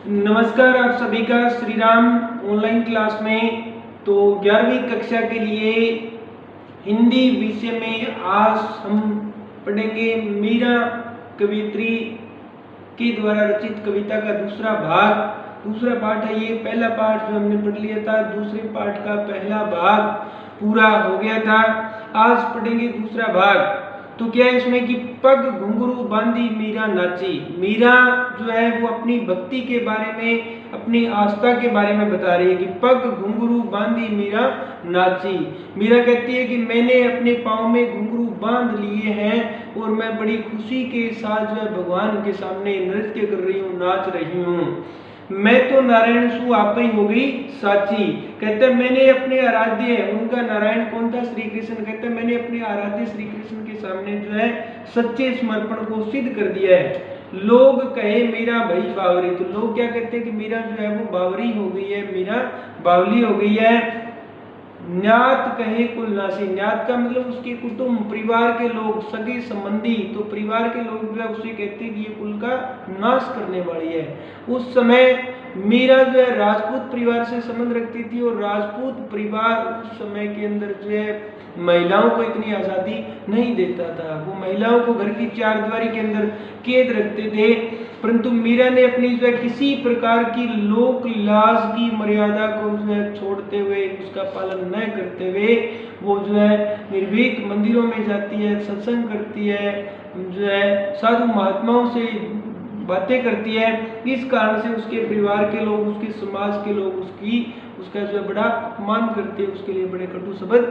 नमस्कार आप सभी का श्री राम ऑनलाइन क्लास में। तो 11वीं कक्षा के लिए हिंदी विषय में आज हम पढ़ेंगे मीरा कवियत्री के द्वारा रचित कविता का दूसरा पाठ है। ये पहला पाठ जो हमने पढ़ लिया था, दूसरे पाठ का पहला भाग पूरा हो गया था। आज पढ़ेंगे दूसरा भाग। तो क्या है इसमें कि पग घुंघरू बांधी मीरा नाची। मीरा जो है वो अपनी भक्ति के बारे में, अपनी आस्था के बारे में बता रही है कि पग घुंघरू बांधी मीरा नाची। मीरा कहती है कि मैंने अपने पाँव में घुंघरू बांध लिए हैं और मैं बड़ी खुशी के साथ जो है भगवान के सामने नृत्य कर रही हूँ, नाच रही हूँ। मैं तो नारायण सु आप ही हो गई साची। कहते हैं मैंने अपने आराध्य, उनका नारायण कौन था? श्री कृष्ण। कहते हैं मैंने अपने आराध्य श्री कृष्ण के सामने जो है सच्चे समर्पण को सिद्ध कर दिया है। लोग कहे मीरा भई बावरी। तो लोग क्या कहते हैं कि मीरा जो है वो बावरी हो गई है, मीरा बावली हो गई है। न्यात कहे कुल नासी। न्यात का मतलब उसके कुटुंब, परिवार के लोग, सगे संबंधी। तो परिवार के लोग जो है उसे कहते हैं कि ये कुल का नाश करने वाली है। उस समय मीरा जो है राजपूत परिवार से संबंध रखती थी और राजपूत परिवार उस समय के अंदर जो है महिलाओं को इतनी आज़ादी नहीं देता था। वो महिलाओं को घर की चारदीवारी के अंदर कैद रखते थे। परंतु मीरा ने अपनी जो है किसी प्रकार की लोक लाज की मर्यादा को जो है छोड़ते हुए, उसका पालन न करते हुए वो जो है निर्भीक मंदिरों में जाती है, सत्संग करती है, जो है साधु महात्माओं से बातें करती है। इस कारण से उसके परिवार के लोग, उसके समाज के लोग उसका जो है बड़ा अपमान करते हैं, उसके लिए बड़े कटु शब्द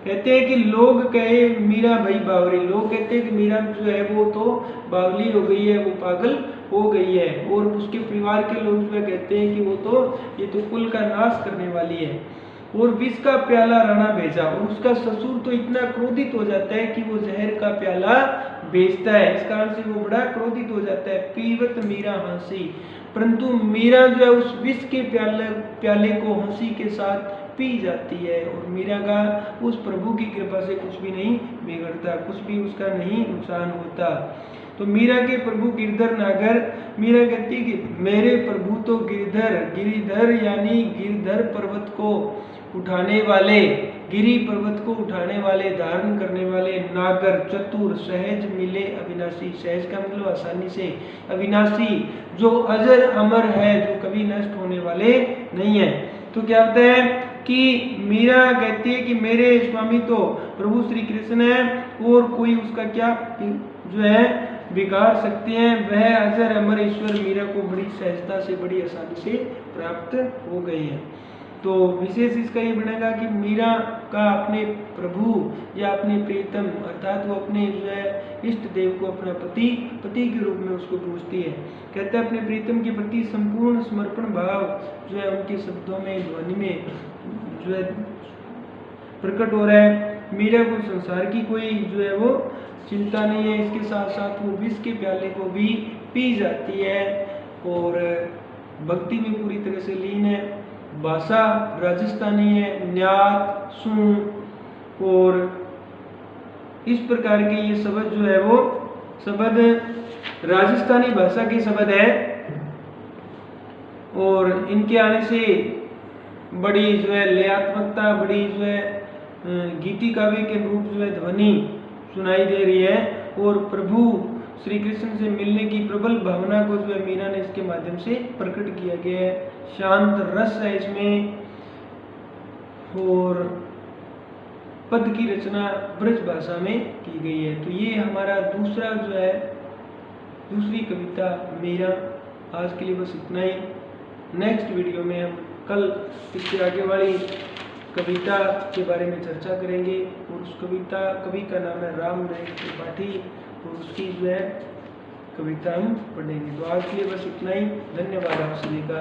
कहते हैं कि लोग कहे मीरा भई बावरी। लोग कहते हैं कि मीरा जो है वो तो बावली हो गई है, वो पागल हो गई है। और उसके परिवार के लोग जो है कहते हैं कि वो तो ये तो कुल का नाश करने वाली है। और विष का प्याला राणा भेजा। और उसका ससुर तो इतना क्रोधित हो जाता है कि वो जहर का प्याला बेचता है। इस कारण से वो बड़ा क्रोधित हो जाता है। पीवत मीरा हंसी। परंतु मीरा जो है उस विष के प्याले को हंसी के साथ पी जाती है। और मीरा का उस प्रभु की कृपा से कुछ भी नहीं बिगड़ता, कुछ भी उसका नहीं नुकसान होता। तो मीरा के प्रभु गिरधर नागर। मीरा कहती है कि मेरे प्रभु तो गिरिधर यानी गिरधर पर्वत को उठाने वाले, गिरी पर्वत को उठाने वाले, धारण करने वाले, नागर, चतुर, सहज मिले अविनाशी। सहज का मतलब आसानी से, अविनाशी जो अजर अमर है, जो कभी नष्ट होने वाले नहीं है। तो क्या होता है कि मीरा कहती है कि मेरे स्वामी तो प्रभु श्री कृष्ण है और कोई उसका क्या जो है बिगाड़ सकते हैं। वह अजर अमर ईश्वर मीरा को बड़ी सहजता से, बड़ी आसानी से प्राप्त हो गए हैं। तो विशेष इसका ये बनेगा कि मीरा का अपने प्रभु या अपने प्रीतम, अर्थात वो अपने जो है इष्ट देव को अपना पति के रूप में उसको पूजती है। कहते हैं अपने प्रीतम के प्रति संपूर्ण समर्पण भाव जो है उनके शब्दों में, ध्वनि में जो है प्रकट हो रहा है। मीरा को संसार की कोई जो है वो चिंता नहीं है। इसके साथ साथ वो विष के प्याले को भी पी जाती है और भक्ति में पूरी तरह से लीन है। भाषा राजस्थानी है, न्यात, सुन और इस प्रकार के ये शब्द जो है वो शब्द राजस्थानी भाषा के शब्द है। और इनके आने से बड़ी जो है लयात्मकता, बड़ी जो है गीति काव्य के रूप जो है ध्वनि सुनाई दे रही है। और प्रभु श्री कृष्ण से मिलने की प्रबल भावना को जो है मीरा ने इसके माध्यम से प्रकट किया गया है। शांत रस है इसमें और पद की रचना ब्रज भाषा में की गई है। तो ये हमारा दूसरा जो है दूसरी कविता मीरा। आज के लिए बस इतना ही। नेक्स्ट वीडियो में हम कल इसके आगे वाली कविता के बारे में चर्चा करेंगे। और उस कवि का नाम है राम नायक त्रिपाठी और उसकी जो है कविता हम पढ़ेंगे। तो आज के लिए बस इतना ही। धन्यवाद आप सभी का।